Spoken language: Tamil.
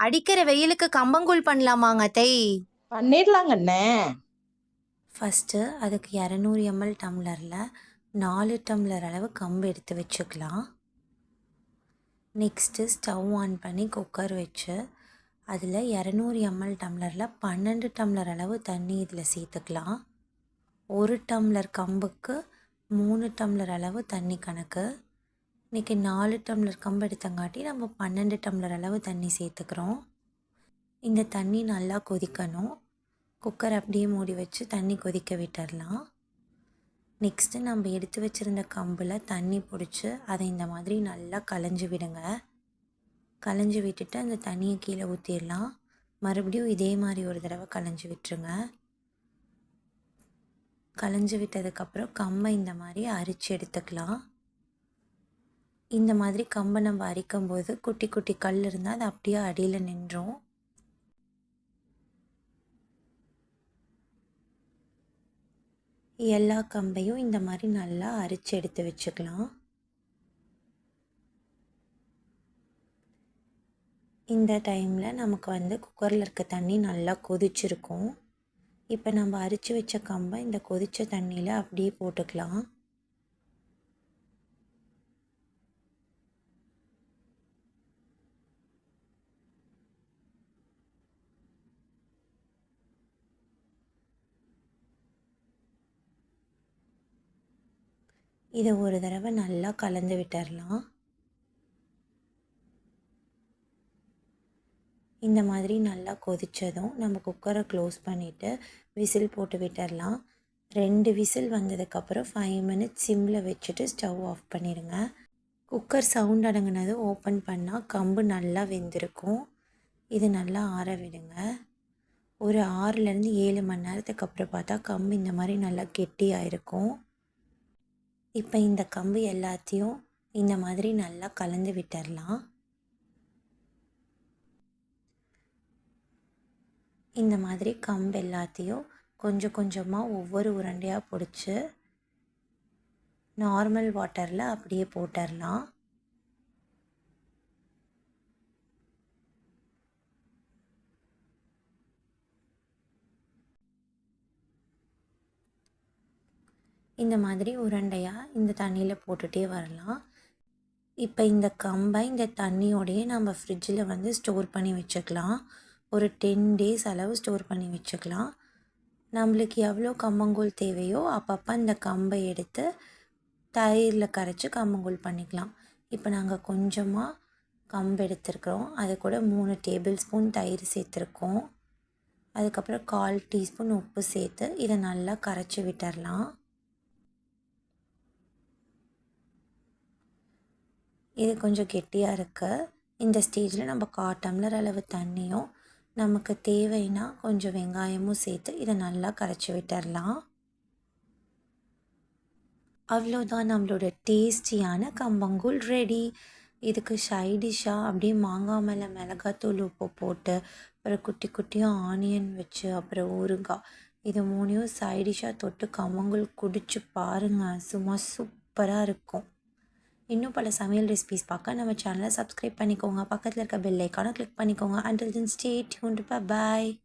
அடிக்கிற வெயிலுக்கு கம்பங்கூழ் பண்ணலாமாங்க அத்தை? பண்ணிடலாங்க அண்ணே. ஃபஸ்ட்டு அதுக்கு 200 ml டம்ளரில் 4 டம்ளர் அளவு கம்பு எடுத்து வச்சுக்கலாம். நெக்ஸ்ட்டு ஸ்டவ் ஆன் பண்ணி குக்கர் வச்சு அதில் 200 ml டம்ளரில் 12 டம்ளர் அளவு தண்ணி இதில் சேர்த்துக்கலாம். 1 டம்ளர் கம்புக்கு 3 டம்ளர் அளவு தண்ணி கணக்கு. இன்றைக்கி 4 டம்ளர் கம்பு எடுத்தங்காட்டி நம்ம 12 டம்ளர் அளவு தண்ணி சேர்த்துக்கிறோம். இந்த தண்ணி நல்லா கொதிக்கணும். குக்கர் அப்படியே மூடி வச்சு தண்ணி கொதிக்க விட்டுடலாம். நெக்ஸ்ட்டு நம்ம எடுத்து வச்சுருந்த கம்பில் தண்ணி பிடிச்சி அதை இந்த மாதிரி நல்லா களைஞ்சி விடுங்க. களைஞ்சி விட்டுட்டு அந்த தண்ணியை கீழே ஊற்றிடலாம். மறுபடியும் இதே மாதிரி ஒரு தடவை களைஞ்சி விட்டுருங்க. களைஞ்சி விட்டதுக்கப்புறம் கம்பை இந்த மாதிரி அரித்து எடுத்துக்கலாம். இந்த மாதிரி கம்பை நம்ம அரிக்கும்போது குட்டி குட்டி கல் இருந்தால் அது அப்படியே அடியில் நின்றும். எல்லா கம்பையும் இந்த மாதிரி நல்லா அரித்து எடுத்து வச்சுக்கலாம். இந்த டைமில் நமக்கு குக்கரில் இருக்க தண்ணி நல்லா கொதிச்சிருக்கும். இப்போ நம்ம அரித்து வச்ச கம்பை இந்த கொதித்த தண்ணியில் அப்படியே போட்டுக்கலாம். இதை ஒரு தடவை நல்லா கலந்து விட்டுடலாம். இந்த மாதிரி நல்லா கொதித்ததும் நம்ம குக்கரை க்ளோஸ் பண்ணிவிட்டு விசில் போட்டு விட்டுடலாம். 2 விசில் வந்ததுக்கப்புறம் 5 மினிட்ஸ் சிம்மில் வச்சுட்டு ஸ்டவ் ஆஃப் பண்ணிடுங்க. குக்கர் சவுண்ட் அடங்கினது ஓப்பன் பண்ணால் கம்பு நல்லா வெந்திருக்கும். இது நல்லா ஆற விடுங்க. ஒரு 6லேருந்து 7 மணி நேரத்துக்கு அப்புறம் பார்த்தா கம்பு இந்த மாதிரி நல்லா கெட்டியாக இருக்கும். இப்போ இந்த கம்பு எல்லாத்தையும் இந்த மாதிரி நல்லா கலந்து விட்டுடலாம். இந்த மாதிரி கம்பு எல்லாத்தையும் கொஞ்சம் கொஞ்சமாக ஒவ்வொரு உருண்டையாக பிடிச்சி நார்மல் வாட்டரில் அப்படியே போட்டுடலாம். இந்த மாதிரி உருண்டையாக இந்த தண்ணியில் போட்டுகிட்டே வரலாம். இப்போ இந்த கம்பை இந்த தண்ணியோடையே நம்ம ஃப்ரிட்ஜில் ஸ்டோர் பண்ணி வச்சுக்கலாம். ஒரு 10 டேஸ் அளவு ஸ்டோர் பண்ணி வச்சுக்கலாம். நம்மளுக்கு எவ்வளோ கம்பங்கூழ் தேவையோ அப்பப்போ இந்த கம்பை எடுத்து தயிரில் கரைச்சி கம்பங்கூழ் பண்ணிக்கலாம். இப்போ நாங்கள் கொஞ்சமாக கம்பு எடுத்துருக்குறோம். அது கூட 3 டேபிள் ஸ்பூன் தயிர் சேர்த்துருக்கோம். அதுக்கப்புறம் 1/4 டீஸ்பூன் உப்பு சேர்த்து இதை நல்லா கரைச்சி விட்டுடலாம். இது கொஞ்சம் கெட்டியாக இருக்குது. இந்த ஸ்டேஜில் நம்ம 1/4 டம்ளர் அளவு தண்ணியும் நமக்கு தேவைன்னா கொஞ்சம் வெங்காயமும் சேர்த்து இதை நல்லா கரைச்சி விட்டுடலாம். அவ்வளோதான், நம்மளோட டேஸ்டியான கம்பங்கூழ் ரெடி. இதுக்கு சைடிஷ்ஷாக அப்படியே மாங்காய் மேலே மிளகாத்தூள் உப்பு போட்டு அப்புறம் குட்டி குட்டியாக ஆனியன் வச்சு அப்புறம் ஊறுகாய் இது 3ஐயும் சைடிஷ்ஷாக தொட்டு கம்பங்கூழ் குடிச்சு பாருங்கள். சும்மா சூப்பராக இருக்கும். இன்னும் பல சமையல் ரெசிபிஸ் பார்க்க நம்ம சேனலை சப்ஸ்கிரைப் பண்ணிக்கோங்க. பக்கத்தில் இருக்க பெல் ஐக்கானை கிளிக் பண்ணிக்கோங்க. Until then, stay tuned. Bye bye.